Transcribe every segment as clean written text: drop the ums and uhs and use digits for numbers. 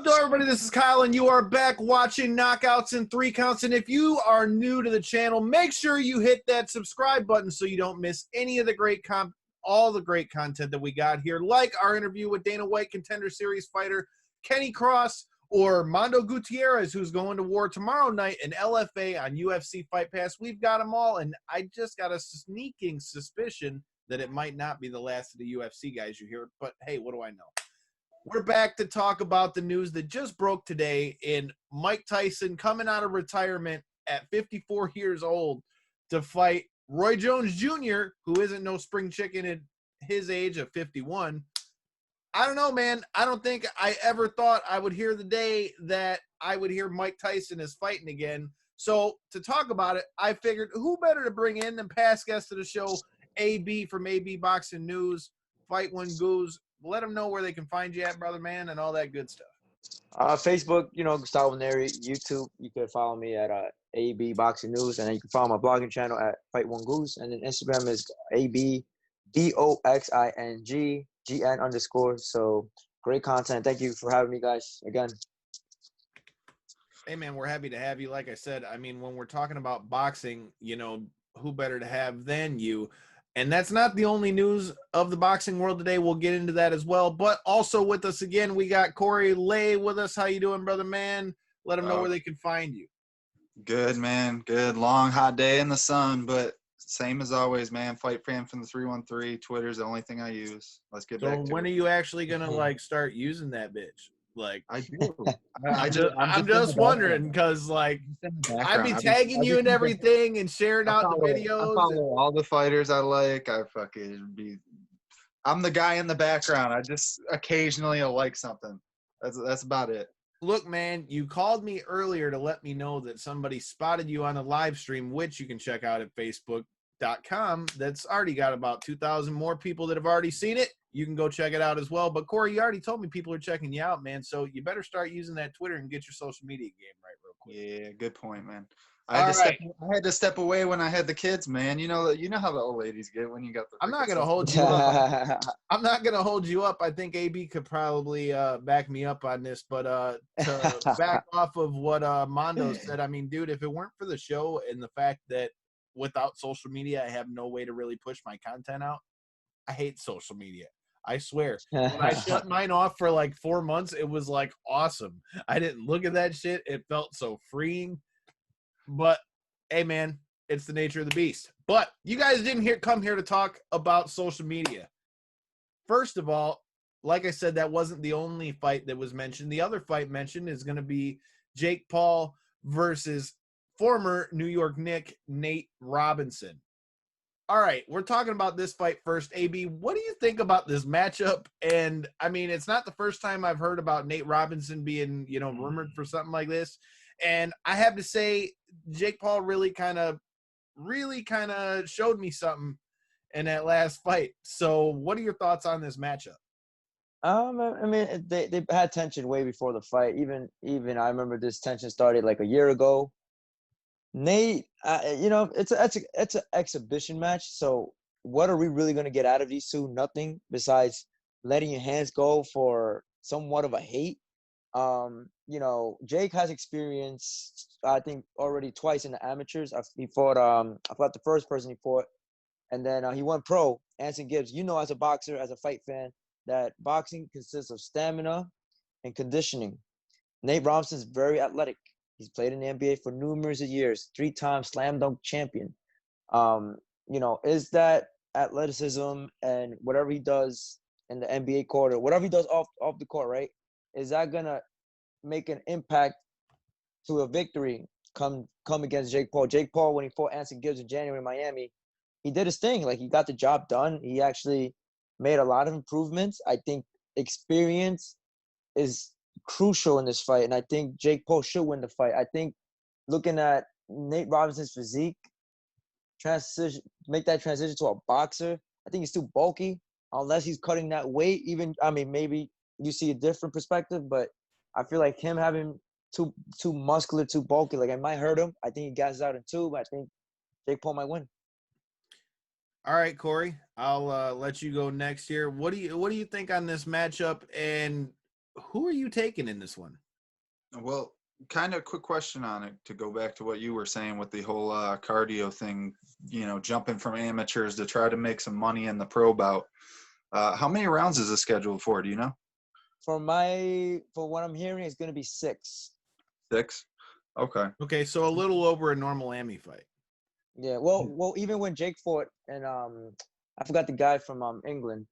So everybody, this is Kyle, and you are back watching Knockouts in 3 Counts. And if you are new to the channel, make sure you hit that subscribe button so you don't miss any of the all the great content that we got here, like our interview with Dana White Contender Series fighter Kenny Cross, or Mondo Gutierrez, who's going to war tomorrow night in LFA on UFC Fight Pass. We've got them all, and I just got a sneaking suspicion that it might not be the last of the UFC guys you hear, but hey, what do I know? We're back to talk about the news that just broke today in Mike Tyson coming out of retirement at 54 years old to fight Roy Jones Jr., who isn't no spring chicken at his age of 51. I don't know, man. I don't think I ever thought I would hear the day that I would hear Mike Tyson is fighting again. So to talk about it, I figured who better to bring in than past guest of the show, AB from AB Boxing News, Fight One Goze. Let them know where they can find you at, brother man, and all that good stuff. Facebook, Gustavo Neri. YouTube, you can follow me at AB Boxing News, and then you can follow my blogging channel at Fight One Goose, and then Instagram is ABDOXINGGN_. So great content. Thank you for having me, guys. Again. Hey man, we're happy to have you. Like I said, I mean, when we're talking about boxing, who better to have than you? And that's not the only news of the boxing world today. We'll get into that as well. But also with us again, we got Cory Lay with us. How you doing, brother man? Let them know where they can find you. Good, man. Good. Long, hot day in the sun, but same as always, man. Fight fan from the 313. Twitter's the only thing I use. Let's get back to it. So when are you actually going to, start using that bitch? I do. I'm just wondering because, I'd be tagging you and everything and sharing out the videos. I follow all the fighters I like. I'm the guy in the background. I just occasionally like something. That's about it. Look, man, you called me earlier to let me know that somebody spotted you on a live stream, which you can check out at Facebook.com. That's already got about 2,000 more people that have already seen it. You can go check it out as well. But Cory, you already told me people are checking you out, man. So you better start using that Twitter and get your social media game right real quick. Yeah, good point, man. I had to step away when I had the kids, man. You know how the old ladies get when you got the. I'm not gonna hold you up. I'm not gonna hold you up. I think AB could probably back me up on this, but to back off of what Mondo said, I mean, dude, if it weren't for the show and the fact that without social media, I have no way to really push my content out. I hate social media. I swear. When I shut mine off for 4 months, it was awesome. I didn't look at that shit. It felt so freeing. But hey, man, it's the nature of the beast. But you guys didn't come here to talk about social media. First of all, like I said, that wasn't the only fight that was mentioned. The other fight mentioned is going to be Jake Paul versus former New York Knick Nate Robinson. All right, we're talking about this fight first. AB, what do you think about this matchup? And, I mean, it's not the first time I've heard about Nate Robinson being, rumored for something like this. And I have to say, Jake Paul really kind of showed me something in that last fight. So what are your thoughts on this matchup? I mean, they had tension way before the fight. Even I remember this tension started a year ago. Nate, it's an exhibition match. So what are we really going to get out of these two? Nothing besides letting your hands go for somewhat of a hate. Jake has experience, I think, already twice in the amateurs. He fought, I forgot the first person he fought. And then he went pro. Anson Gibbs, as a boxer, as a fight fan, that boxing consists of stamina and conditioning. Nate Robinson's very athletic. He's played in the NBA for numerous years, 3-time slam dunk champion. Is that athleticism and whatever he does in the NBA court or whatever he does off the court, right? Is that gonna make an impact to a victory come against Jake Paul? Jake Paul, when he fought Anson Gibbs in January in Miami, he did his thing. He got the job done. He actually made a lot of improvements. I think experience is crucial in this fight, and I think Jake Paul should win the fight. I think looking at Nate Robinson's physique, make that transition to a boxer, I think he's too bulky unless he's cutting that weight. Maybe you see a different perspective, but I feel like him having too muscular, too bulky, it might hurt him. I think he gasses out in 2, but I think Jake Paul might win. All right, Cory, I'll let you go next here. What do you think on this matchup, and who are you taking in this one? Well, kind of quick question on it to go back to what you were saying with the whole cardio thing, jumping from amateurs to try to make some money in the pro bout. How many rounds is this scheduled for? Do you know? For what I'm hearing, it's going to be 6. 6? Okay. Okay, so a little over a normal Ami fight. Yeah, well, even when Jake fought, and I forgot the guy from England,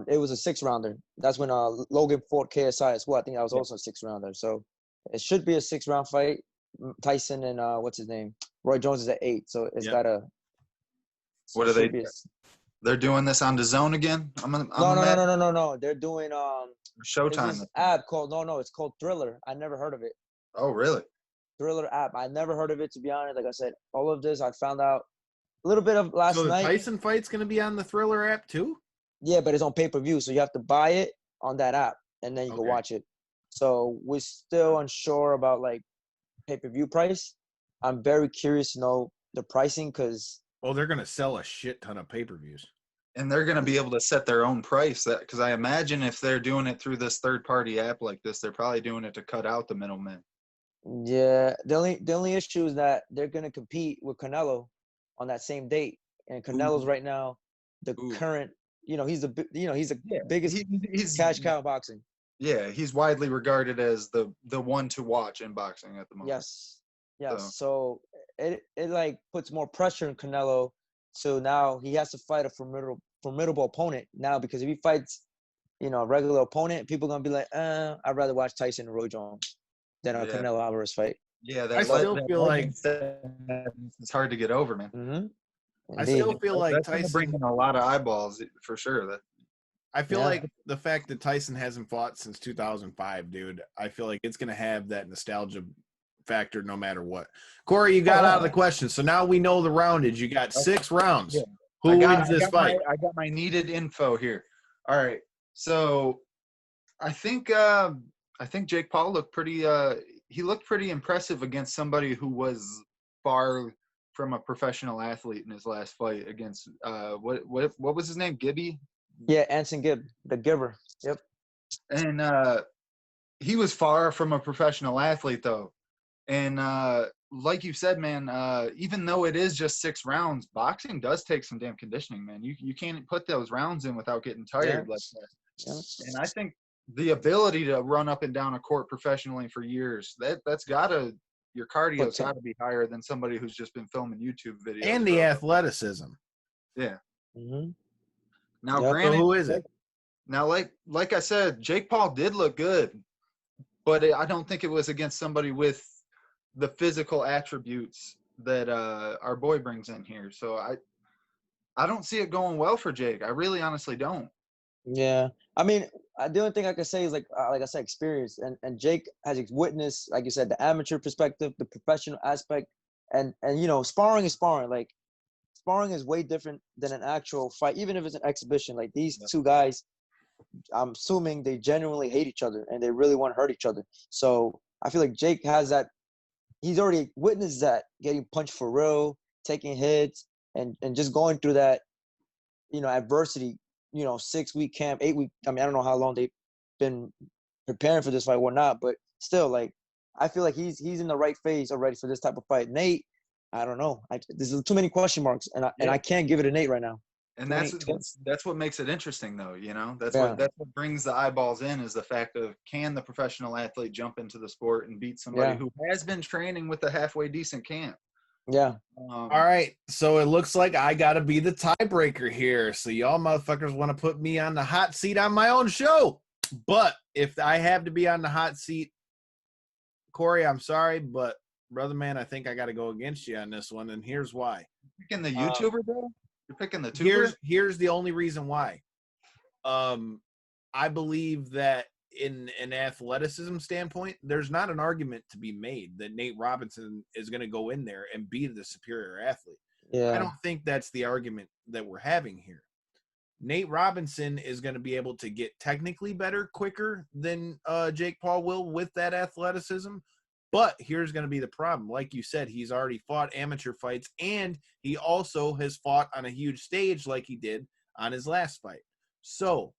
it was a 6-rounder. That's when Logan fought KSI as well. I think that was also a 6-rounder. So it should be a 6-round fight. Tyson and what's his name, Roy Jones is at 8. So it's gotta. So what are they? They're doing this on the Zone again. No. They're doing Showtime. This app called it's called Thriller. I never heard of it. Oh, really? Thriller app. I never heard of it, to be honest. Like I said, all of this I found out a little bit of last night. So the Tyson fight's going to be on the Thriller app too? Yeah, but it's on pay-per-view, so you have to buy it on that app, and then you can watch it. So we're still unsure about like pay-per-view price. I'm very curious to know the pricing because. Oh, they're going to sell a shit ton of pay-per-views. And they're going to be able to set their own price. Because I imagine if they're doing it through this third-party app like this, they're probably doing it to cut out the middlemen. Yeah, the only issue is that they're gonna compete with Canelo on that same date, and Canelo's right now the current. He's the biggest he's cash cow in boxing. Yeah, he's widely regarded as the one to watch in boxing at the moment. Yes. So it like puts more pressure on Canelo. So now he has to fight a formidable opponent now, because if he fights, a regular opponent, people are gonna be like, I'd rather watch Tyson and Roy Jones than a Canelo Alvarez fight. Yeah, I still feel like it's hard to get over, man. Mm-hmm. I still feel like that's Tyson bringing a lot of eyeballs for sure. I feel like the fact that Tyson hasn't fought since 2005, dude, I feel like it's gonna have that nostalgia factor no matter what. Corey, you got out of the question, so now we know the roundage. You got 6 rounds. Yeah. Who wins this fight? I got my needed info here. All right, so I think Jake Paul looked pretty. He looked pretty impressive against somebody who was far from a professional athlete in his last fight against what was his name? Gibby? Yeah, Anson Gibb, the giver. Yep. And he was far from a professional athlete though. And like you said, man, even though it is just 6 rounds, boxing does take some damn conditioning, man. You can't put those rounds in without getting tired like that. Yeah. And I think the ability to run up and down a court professionally for years, your cardio's got to be higher than somebody who's just been filming YouTube videos. And the athleticism. Yeah. Mm-hmm. Now, granted, so who is it? Now, like I said, Jake Paul did look good, but I don't think it was against somebody with the physical attributes that our boy brings in here. So I don't see it going well for Jake. I really honestly don't. Yeah. I mean, the only thing I can say is like I said, experience. And Jake has witnessed, like you said, the amateur perspective, the professional aspect, and sparring is sparring. Like, sparring is way different than an actual fight, even if it's an exhibition. Like, these two guys, I'm assuming they genuinely hate each other and they really want to hurt each other. So I feel like Jake has that. He's already witnessed that, getting punched for real, taking hits, and just going through that, adversity. 6-week camp, 8-week. I mean, I don't know how long they've been preparing for this fight or not, but still, like, I feel like he's in the right phase already for this type of fight. Nate, I don't know. There's too many question marks, and I can't give it a Nate right now. And that's what makes it interesting, though. That's what brings the eyeballs in, is the fact of, can the professional athlete jump into the sport and beat somebody who has been training with a halfway decent camp? Yeah. All right. So it looks like I got to be the tiebreaker here. So y'all motherfuckers want to put me on the hot seat on my own show. But if I have to be on the hot seat, Corey, I'm sorry, but brother man, I think I got to go against you on this one. And here's why. You're picking the YouTuber, bro? You're picking the tuber? Here's the only reason why. I believe that in an athleticism standpoint, there's not an argument to be made that Nate Robinson is going to go in there and be the superior athlete. Yeah. I don't think that's the argument that we're having here. Nate Robinson is going to be able to get technically better quicker than Jake Paul will with that athleticism. But here's going to be the problem. Like you said, he's already fought amateur fights, and he also has fought on a huge stage like he did on his last fight. So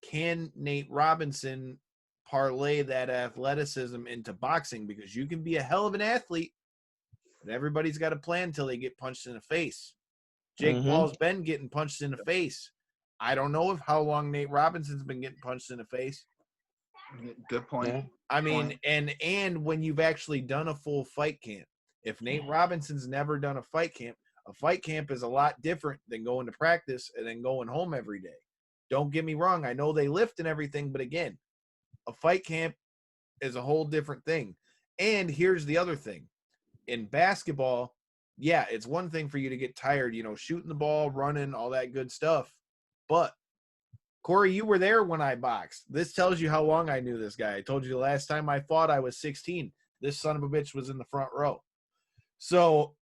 can Nate Robinson parlay that athleticism into boxing, because you can be a hell of an athlete, but everybody's got a plan until they get punched in the face. Jake Paul's been getting punched in the face. I don't know how long Nate Robinson's been getting punched in the face. Good point. Yeah. I mean, and when you've actually done a full fight camp, if Nate Robinson's never done a fight camp is a lot different than going to practice and then going home every day. Don't get me wrong. I know they lift and everything, but again, a fight camp is a whole different thing. And here's the other thing. In basketball, yeah, it's one thing for you to get tired, shooting the ball, running, all that good stuff. But Corey, you were there when I boxed. This tells you how long I knew this guy. I told you the last time I fought, I was 16. This son of a bitch was in the front row. So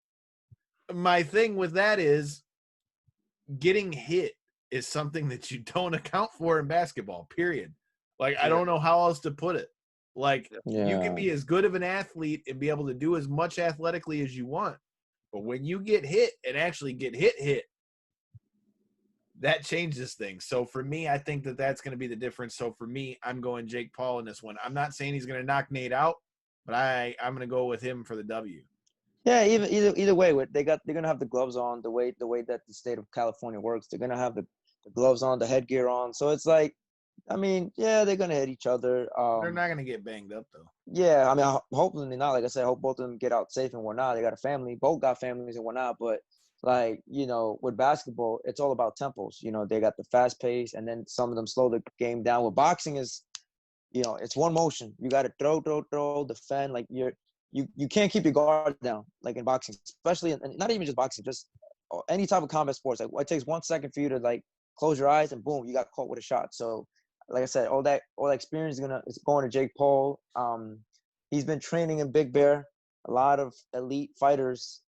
my thing with that is getting hit is something that you don't account for in basketball, period. Like, I don't know how else to put it. Like, you can be as good of an athlete and be able to do as much athletically as you want. But when you get hit and actually get hit, that changes things. So for me, I think that that's going to be the difference. So for me, I'm going Jake Paul in this one. I'm not saying he's going to knock Nate out, but I'm going to go with him for the W. Yeah, either way, they're gonna have the gloves on the way that the state of California works. They're gonna have the gloves on, the headgear on. So it's like, I mean, yeah, they're gonna hit each other. They're not gonna get banged up though. Yeah, I mean, hopefully not. Like I said, I hope both of them get out safe and whatnot. They got a family, both got families and whatnot. But like, with basketball, it's all about tempos. They got the fast pace, and then some of them slow the game down. With boxing is, it's one motion. You got to throw, defend. Like you can't keep your guard down like in boxing, especially and not even just boxing, just any type of combat sports. Like it takes 1 second for you to like close your eyes and boom, you got caught with a shot. So like I said, all that experience is going to Jake Paul. He's been training in Big Bear. A lot of elite fighters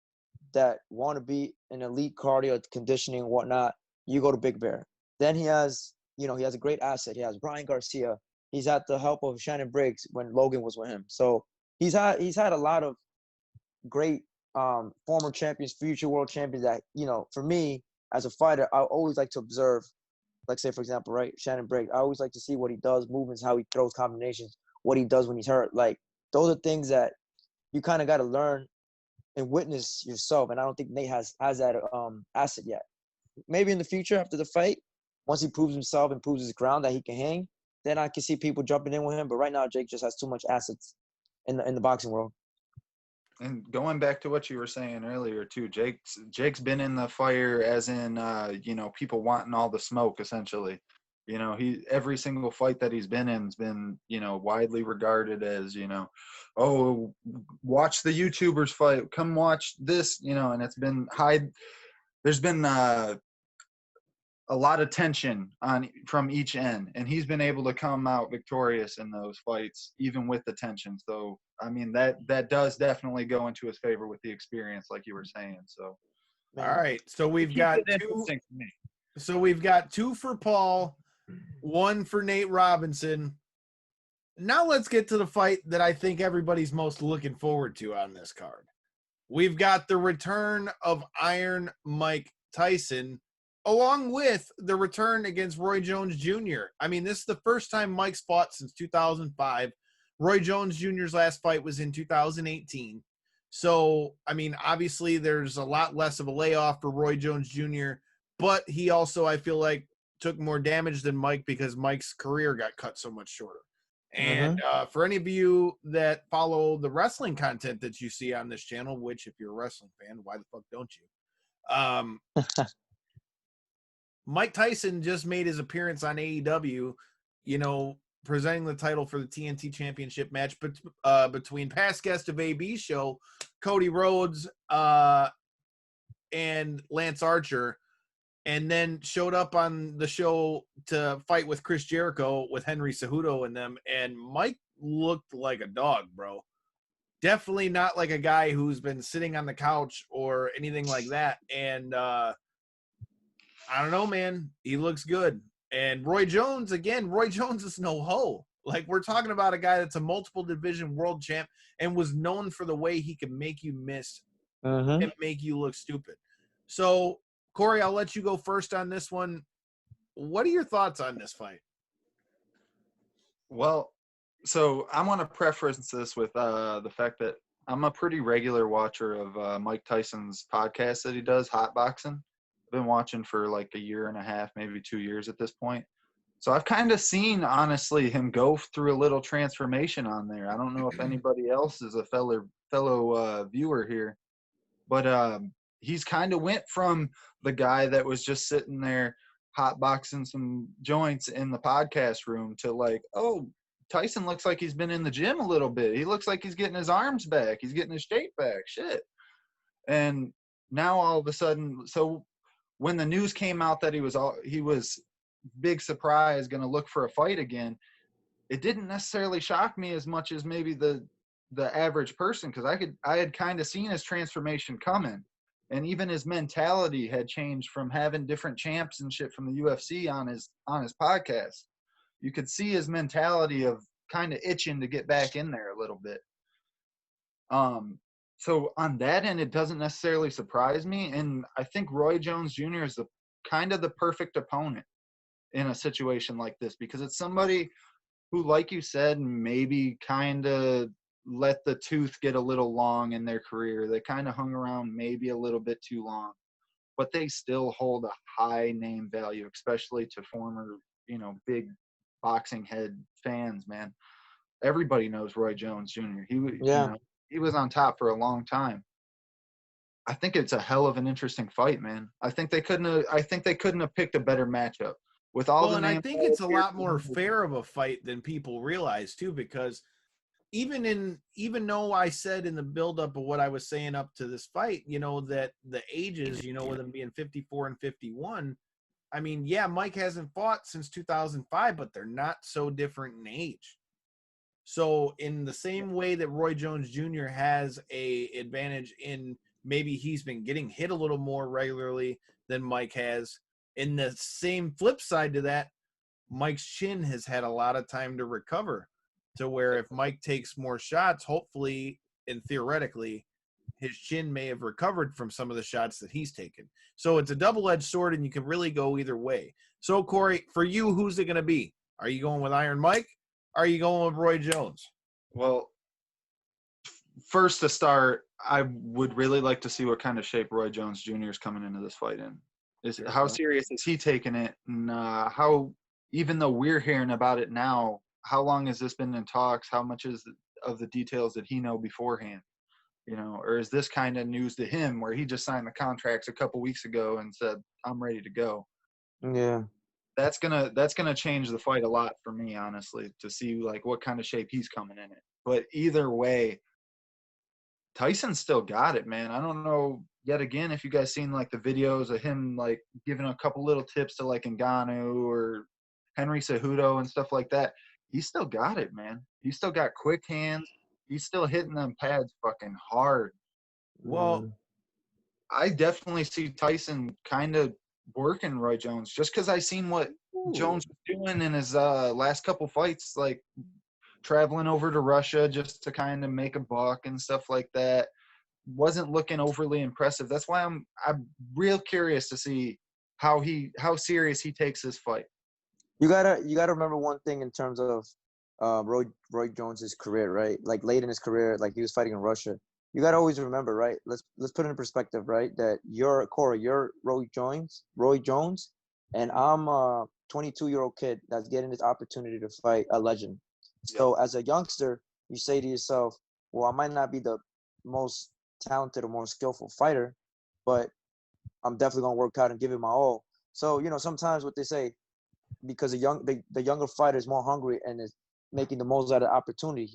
that want to be in elite cardio conditioning and whatnot, you go to Big Bear. Then he has a great asset. He has Ryan Garcia. He's had the help of Shannon Briggs when Logan was with him. So he's had a lot of great former champions, future world champions that, for me as a fighter, I always like to observe, like say, for example, right, Shannon Briggs. I always like to see what he does, movements, how he throws combinations, what he does when he's hurt. Like, those are things that you kind of got to learn and witness yourself. And I don't think Nate has that asset yet. Maybe in the future after the fight, once he proves himself and proves his ground that he can hang, then I can see people jumping in with him. But right now, Jake just has too much assets in the boxing world. And going back to what you were saying earlier too, Jake's been in the fire, as in people wanting all the smoke essentially. Every single fight that he's been in's been widely regarded as oh, watch the YouTubers fight, come watch this, and it's been high. There's been a lot of tension from each end, and he's been able to come out victorious in those fights, even with the tension. So, I mean, that does definitely go into his favor with the experience, like you were saying. So, all right. So we've got two. So we've got 2 for Paul, 1 for Nate Robinson. Now let's get to the fight that I think everybody's most looking forward to on this card. We've got the return of Iron Mike Tyson, along with the return against Roy Jones Jr. I mean, this is the first time Mike's fought since 2005. Roy Jones Jr.'s last fight was in 2018. So, I mean, obviously there's a lot less of a layoff for Roy Jones Jr., but he also, I feel like, took more damage than Mike because Mike's career got cut so much shorter. And for any of you that follow the wrestling content that you see on this channel, which if you're a wrestling fan, why the fuck don't you? Mike Tyson just made his appearance on AEW, presenting the title for the TNT Championship match between past guest of AB's show, Cody Rhodes and Lance Archer, and then showed up on the show to fight with Chris Jericho with Henry Cejudo and them. And Mike looked like a dog, bro. Definitely not like a guy who's been sitting on the couch or anything like that. And I don't know, man. He looks good. And Roy Jones is no hoe. Like, we're talking about a guy that's a multiple division world champ and was known for the way he can make you miss and make you look stupid. So, Corey, I'll let you go first on this one. What are your thoughts on this fight? Well, So I want to preface this with the fact that I'm a pretty regular watcher of Mike Tyson's podcast that he does, Hot Boxing. I've been watching for like a year and a half, maybe 2 years at this point. So I've kind of seen, honestly, him go through a little transformation on there. I don't know if anybody else is a fellow viewer here, but he's kind of went from the guy that was just sitting there hotboxing some joints in the podcast room to like, oh, Tyson looks like he's been in the gym a little bit. He looks like he's getting his arms back. He's getting his shape back. Shit. And now all of a sudden, so when the news came out that he was big surprise going to look for a fight again, it didn't necessarily shock me as much as maybe the average person, because I had kind of seen his transformation coming, and even his mentality had changed from having different champs and shit from the UFC on his podcast. You could see his mentality of kind of itching to get back in there a little bit. So on that end, it doesn't necessarily surprise me, and I think Roy Jones Jr. is the kind of the perfect opponent in a situation like this, because it's somebody who, like you said, maybe kind of let the tooth get a little long in their career. They kind of hung around maybe a little bit too long, but they still hold a high name value, especially to former, big boxing head fans, man. Everybody knows Roy Jones Jr. Yeah. He was on top for a long time. I think it's a hell of an interesting fight, man. I think they couldn't have picked a better matchup with all Well, the and I names. think it's a lot more fair of a fight than people realize too, because even though I said in the buildup of what I was saying up to this fight, that the ages, with them being 54 and 51, I mean, yeah, Mike hasn't fought since 2005, but they're not so different in age. So in the same way that Roy Jones Jr. has a advantage in maybe he's been getting hit a little more regularly than Mike has, in the same flip side to that, Mike's chin has had a lot of time to recover, to where if Mike takes more shots, hopefully and theoretically, his chin may have recovered from some of the shots that he's taken. So it's a double-edged sword, and you can really go either way. So, Corey, for you, who's it going to be? Are you going with Iron Mike? Are you going with Roy Jones? Well, first to start, I would really like to see what kind of shape Roy Jones Jr. is coming into this fight in. How serious is he taking it, and how, even though we're hearing about it now, how long has this been in talks? How much of the details did he know beforehand? Or is this kind of news to him, where he just signed the contracts a couple weeks ago and said, "I'm ready to go"? Yeah. That's gonna change the fight a lot for me, honestly, to see like what kind of shape he's coming in it. But either way, Tyson still got it, man. I don't know, yet again, if you guys seen like the videos of him like giving a couple little tips to like Ngannou or Henry Cejudo and stuff like that. He still got it, man. He still got quick hands. He's still hitting them pads fucking hard. Well, I definitely see Tyson kind of working Roy Jones, just because I seen what Jones was doing in his last couple fights, like traveling over to Russia just to kind of make a buck and stuff like that. Wasn't looking overly impressive. That's why I'm real curious to see how serious he takes this fight. You gotta remember one thing in terms of Roy Jones's career, right? Like late in his career, like he was fighting in Russia. You gotta always remember, right? Let's put it in perspective, right? That you're Roy Jones, and I'm a 22-year-old kid that's getting this opportunity to fight a legend. So as a youngster, you say to yourself, well, I might not be the most talented or more skillful fighter, but I'm definitely gonna work out and give it my all. So, sometimes what they say, because the younger fighter is more hungry and is making the most out of the opportunity,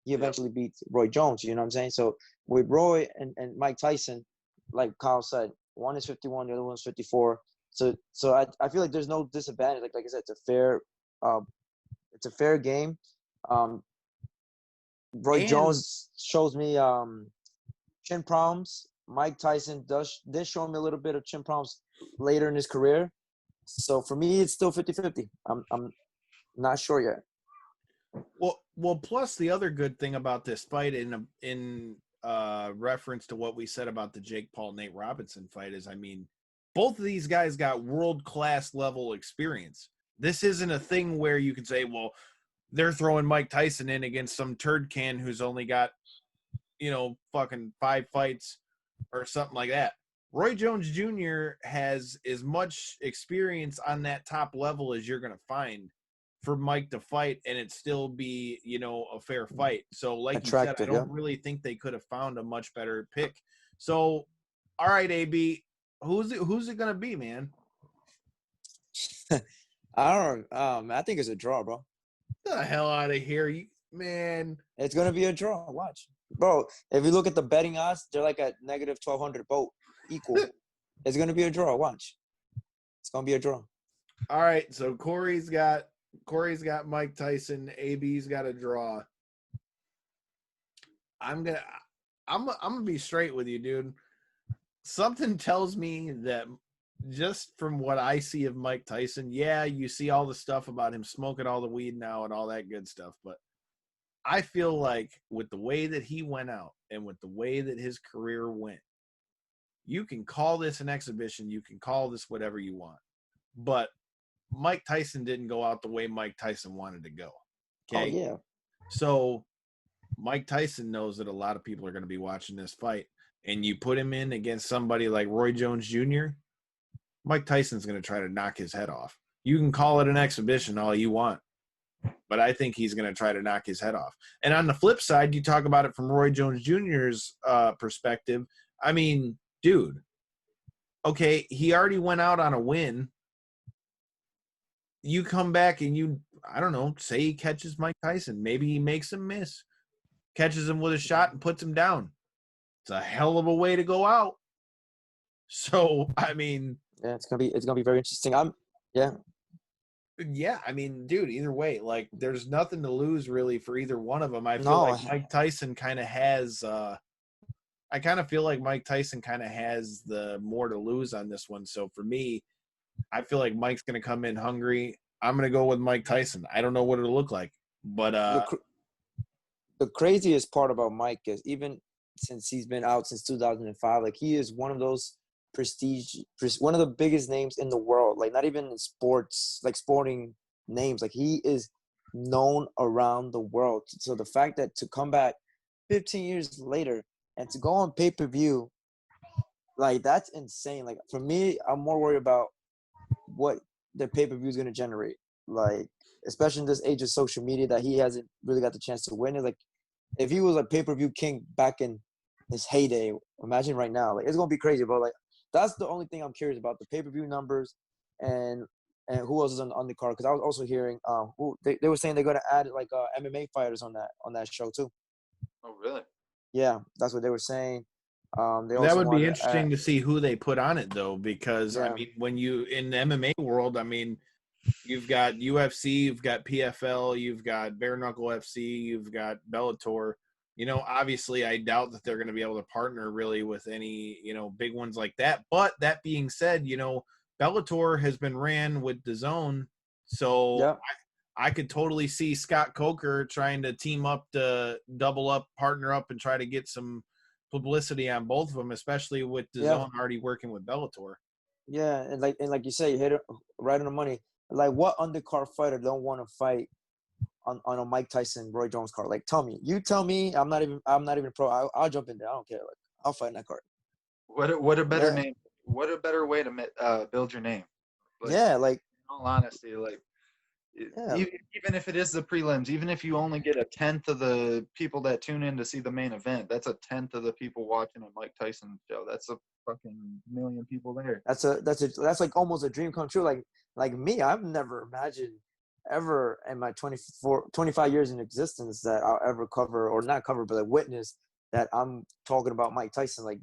he eventually beats Roy Jones. You know what I'm saying? So with Roy and Mike Tyson, like Kyle said, one is 51, the other one's 54. So I feel like there's no disadvantage. Like I said, it's a fair game. Roy Jones shows me chin problems. Mike Tyson did show me a little bit of chin problems later in his career. So for me, it's still 50-50. I'm not sure yet. Well, plus the other good thing about this fight, in reference to what we said about the Jake Paul Nate Robinson fight, is, I mean, both of these guys got world-class level experience. This isn't a thing where you can say, well, they're throwing Mike Tyson in against some turd can who's only got, fucking 5 fights or something like that. Roy Jones Jr. has as much experience on that top level as you're going to find for Mike to fight, and it still be, a fair fight. So like you said, I don't really think they could have found a much better pick. So, all right, AB, who's it going to be, man? I think it's a draw, bro. Get the hell out of here, man. It's going to be a draw. Watch. Bro, if you look at the betting odds, they're like at negative 1,200 both equal. It's going to be a draw. Watch. It's going to be a draw. All right, so Corey's got Mike Tyson, AB's got a draw. I'm going to be straight with you, dude. Something tells me that just from what I see of Mike Tyson, yeah, you see all the stuff about him smoking all the weed now and all that good stuff, but I feel like with the way that he went out and with the way that his career went, you can call this an exhibition, you can call this whatever you want, but Mike Tyson didn't go out the way Mike Tyson wanted to go. Okay? Oh, yeah. So Mike Tyson knows that a lot of people are going to be watching this fight, and you put him in against somebody like Roy Jones Jr., Mike Tyson's going to try to knock his head off. You can call it an exhibition all you want, but I think he's going to try to knock his head off. And on the flip side, you talk about it from Roy Jones Jr.'s perspective. I mean, dude, okay, he already went out on a win. You come back and I don't know, say he catches Mike Tyson. Maybe he makes him miss, catches him with a shot and puts him down. It's a hell of a way to go out. So, I mean, yeah, it's gonna be very interesting. Yeah, I mean, dude, either way, like, there's nothing to lose really for either one of them. I feel like Mike Tyson kind of has. I kind of feel like Mike Tyson kind of has the more to lose on this one. So for me, I feel like Mike's going to come in hungry. I'm going to go with Mike Tyson. I don't know what it'll look like, but the craziest part about Mike is even since he's been out since 2005, like he is one of those one of the biggest names in the world. Like not even in sports, like sporting names. Like he is known around the world. So the fact that to come back 15 years later and to go on pay-per-view, like that's insane. Like for me, I'm more worried about what the pay-per-view is going to generate. Like, especially in this age of social media that he hasn't really got the chance to win it. Like, if he was a pay-per-view king back in his heyday, imagine right now. Like, it's going to be crazy, but like, that's the only thing I'm curious about, the pay-per-view numbers and who else is on the card. Because I was also hearing they were saying they're going to add like MMA fighters on that show too. Oh, really? Yeah, that's what they were saying. That would be interesting to see who they put on it, though, because I mean, when you in the MMA world, I mean, you've got UFC, you've got PFL, you've got Bare Knuckle FC, you've got Bellator. Obviously, I doubt that they're going to be able to partner really with any big ones like that. But that being said, Bellator has been ran with DAZN, so I could totally see Scott Coker trying to team up to double up, partner up, and try to get some publicity on both of them, especially with DAZN already working with Bellator. Yeah, and like you say, you hit it right on the money. Like, what undercard fighter don't want to fight on a Mike Tyson, Roy Jones card? Like, you tell me. I'm not even a pro. I'll jump in there. I don't care. Like, I'll fight in that card. What a better name. What a better way to build your name. Like, in all honesty, like. Even if it is the prelims, even if you only get a tenth of the people that tune in to see the main event, that's a tenth of the people watching a Mike Tyson show. That's a fucking million people there. That's like almost a dream come true. Like me, I've never imagined ever in my 25 years in existence that I'll ever cover, or not cover, but like witness that I'm talking about Mike Tyson. Like,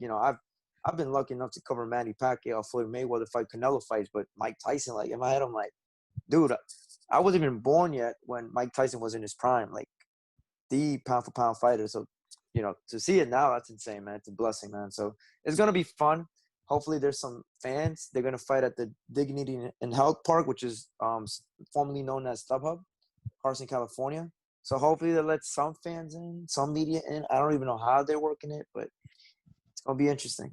I've been lucky enough to cover Manny Pacquiao, Floyd Mayweather fight, Canelo fights, but Mike Tyson, like in my head, I'm like, dude, I wasn't even born yet when Mike Tyson was in his prime, like the pound for pound fighter. So, to see it now, that's insane, man. It's a blessing, man. So it's going to be fun. Hopefully there's some fans. They're going to fight at the Dignity and Health Park, which is formerly known as StubHub, Carson, California. So hopefully they let some fans in, some media in. I don't even know how they're working it, but it's going to be interesting.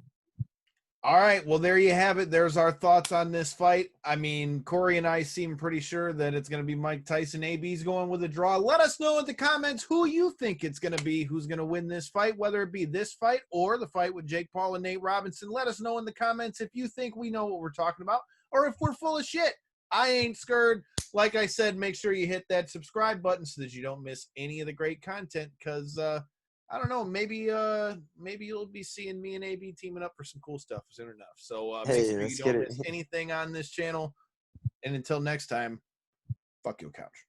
All right, well, there you have it. There's our thoughts on this fight. I mean, Cory and I seem pretty sure that it's going to be Mike Tyson. AB's going with a draw. Let us know in the comments who you think it's going to be, who's going to win this fight, whether it be this fight or the fight with Jake Paul and Nate Robinson. Let us know in the comments if you think we know what we're talking about or if we're full of shit. I ain't scared. Like I said, make sure you hit that subscribe button so that you don't miss any of the great content because I don't know. Maybe you'll be seeing me and AB teaming up for some cool stuff soon enough. So make sure you don't miss anything on this channel. And until next time, fuck your couch.